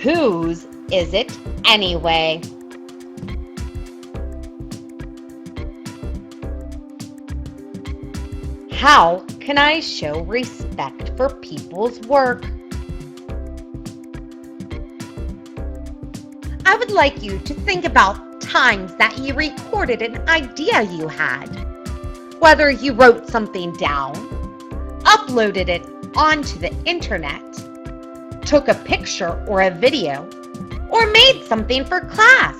Whose is it anyway? How can I show respect for people's work? I would like you to think about times that you recorded an idea you had. Whether you wrote something down, uploaded it onto the internet, took a picture or a video, or made something for class.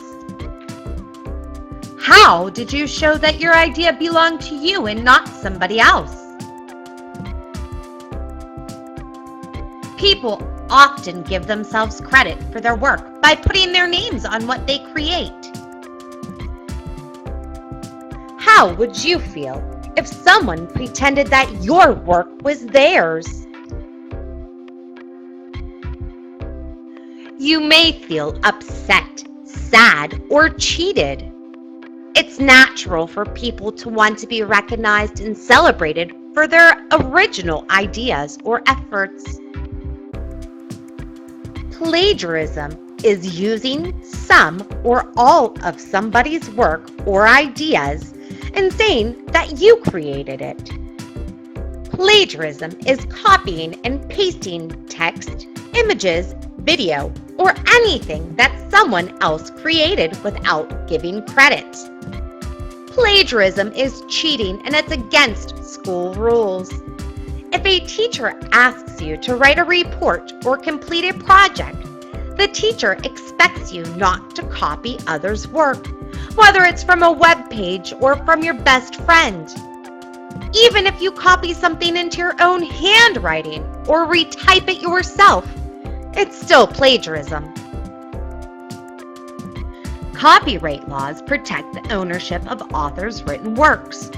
How did you show that your idea belonged to you and not somebody else? People often give themselves credit for their work by putting their names on what they create. How would you feel if someone pretended that your work was theirs? You may feel upset, sad, or cheated. It's natural for people to want to be recognized and celebrated for their original ideas or efforts. Plagiarism is using some or all of somebody's work or ideas and saying that you created it. Plagiarism is copying and pasting text, images, video, or anything that someone else created without giving credit. Plagiarism is cheating and it's against school rules. If a teacher asks you to write a report or complete a project, the teacher expects you not to copy others' work, whether it's from a web page or from your best friend. Even if you copy something into your own handwriting or retype it yourself, it's still plagiarism. Copyright laws protect the ownership of authors' written works,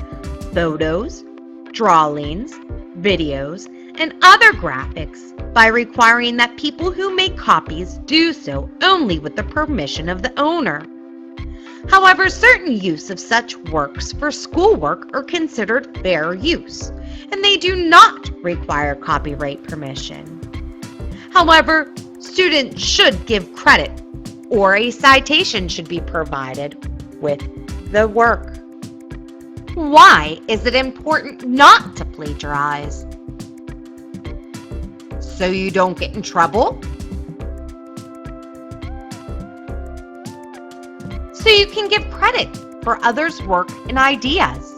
photos, drawings, videos, and other graphics by requiring that people who make copies do so only with the permission of the owner. However, certain use of such works for schoolwork are considered fair use, and they do not require copyright permission. However, students should give credit, or a citation should be provided with the work. Why is it important not to plagiarize? So you don't get in trouble? So you can give credit for others' work and ideas.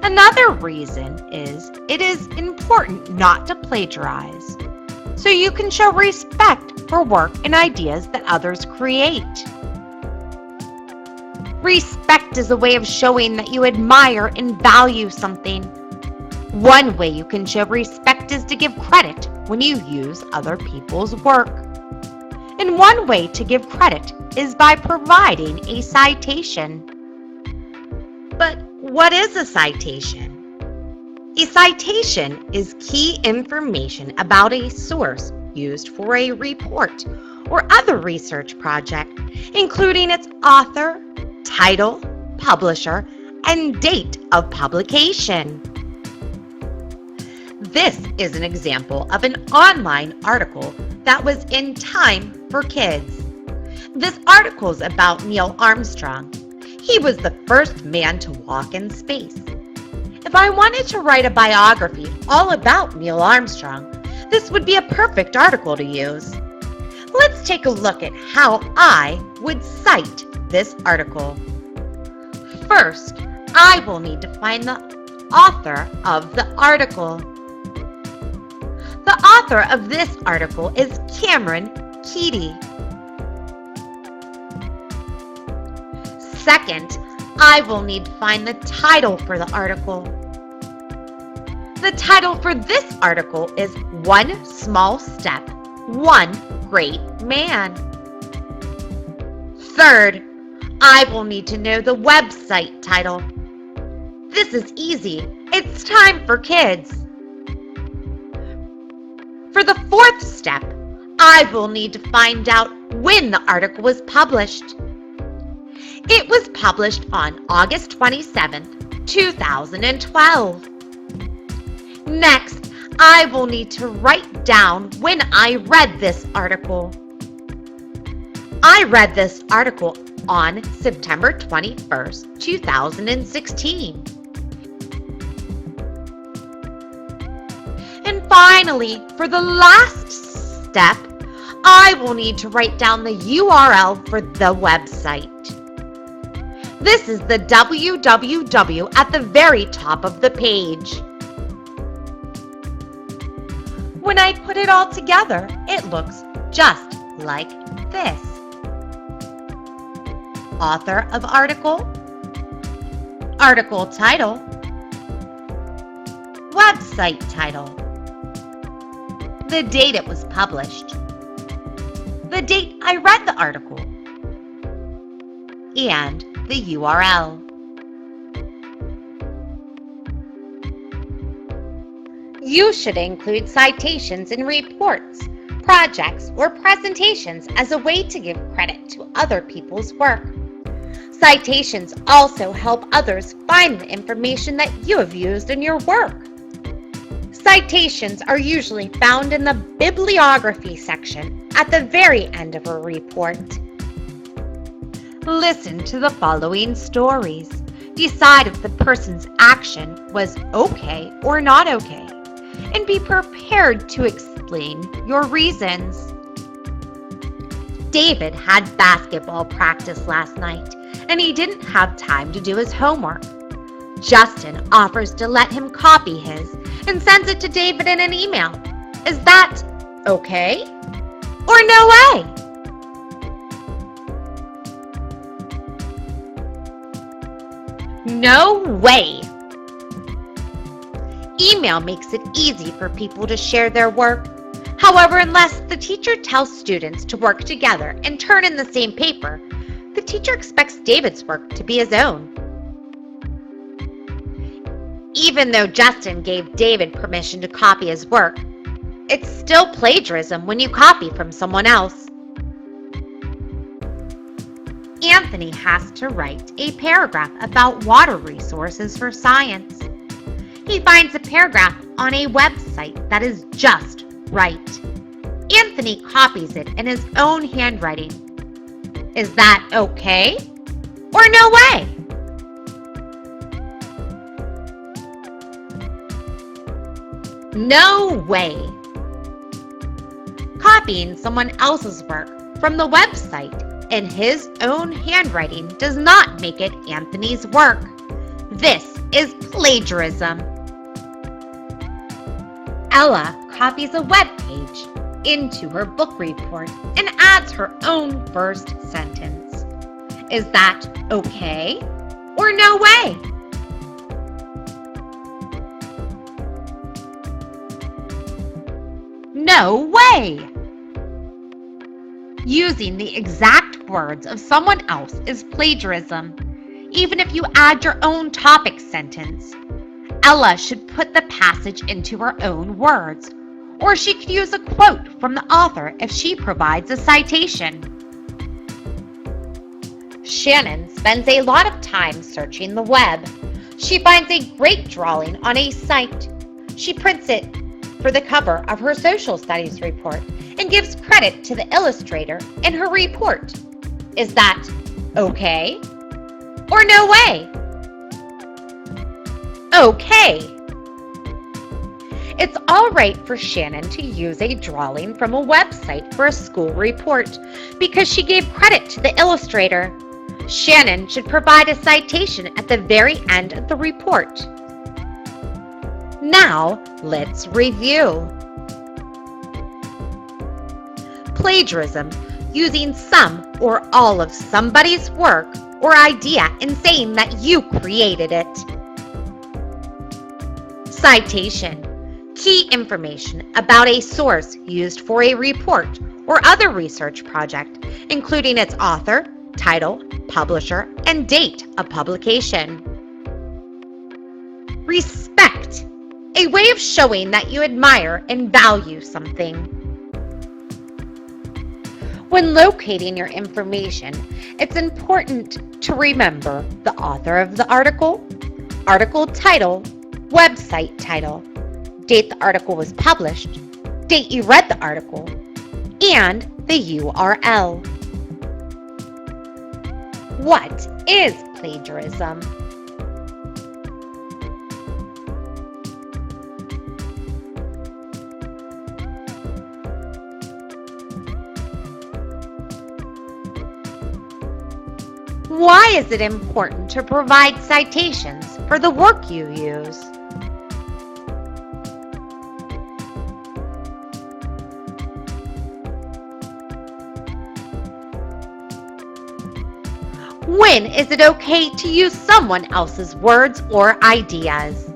Another reason is it is important not to plagiarize, so you can show respect for work and ideas that others create. Respect is a way of showing that you admire and value something. One way you can show respect is to give credit when you use other people's work. And one way to give credit is by providing a citation. But what is a citation? A citation is key information about a source used for a report or other research project, including its author, title, publisher, and date of publication. This is an example of an online article that was in Time for Kids. This article is about Neil Armstrong. He was the first man to walk in space. If I wanted to write a biography all about Neil Armstrong, this would be a perfect article to use. Let's take a look at how I would cite this article. First, I will need to find the author of the article. The author of this article is Cameron Keaty. Second, I will need to find the title for the article. The title for this article is One Small Step, One Great Man. Third, I will need to know the website title. This is easy. It's Time for Kids. For the fourth step, I will need to find out when the article was published. It was published on August 27th, 2012. Next, I will need to write down when I read this article. I read this article on September 21st, 2016. And finally, for the last step, I will need to write down the URL for the website. This is the www at the very top of the page. When I put it all together, it looks just like this. Author of article, article title, website title, the date it was published, the date I read the article, and the URL. You should include citations in reports, projects, or presentations as a way to give credit to other people's work. Citations also help others find the information that you have used in your work. Citations are usually found in the bibliography section at the very end of a report. Listen to the following stories. Decide if the person's action was okay or not okay, and be prepared to explain your reasons. David had basketball practice last night, and he didn't have time to do his homework. Justin offers to let him copy his and sends it to David in an email. Is that okay or no way? No way! Email makes it easy for people to share their work. However, unless the teacher tells students to work together and turn in the same paper, the teacher expects David's work to be his own. Even though Justin gave David permission to copy his work, it's still plagiarism when you copy from someone else. Anthony has to write a paragraph about water resources for science. He finds a paragraph on a website that is just right. Anthony copies it in his own handwriting. Is that okay or no way? No way! Copying someone else's work from the website in his own handwriting does not make it Anthony's work. This is plagiarism. Ella copies a web page into her book report and adds her own first sentence. Is that okay or no way? No way! Using the exact words of someone else is plagiarism, even if you add your own topic sentence. Ella should put the passage into her own words, or she could use a quote from the author if she provides a citation. Shannon spends a lot of time searching the web. She finds a great drawing on a site. She prints it for the cover of her social studies report and gives credit to the illustrator in her report. Is that okay or no way? Okay. It's all right for Shannon to use a drawing from a website for a school report because she gave credit to the illustrator. Shannon should provide a citation at the very end of the report. Now, let's review. Plagiarism, using some or all of somebody's work or idea and saying that you created it. Citation, key information about a source used for a report or other research project, including its author, title, publisher, and date of publication. Respect, a way of showing that you admire and value something. When locating your information, it's important to remember the author of the article, article title, website title, date the article was published, date you read the article, and the URL. What is plagiarism? Why is it important to provide citations for the work you use? When is it okay to use someone else's words or ideas?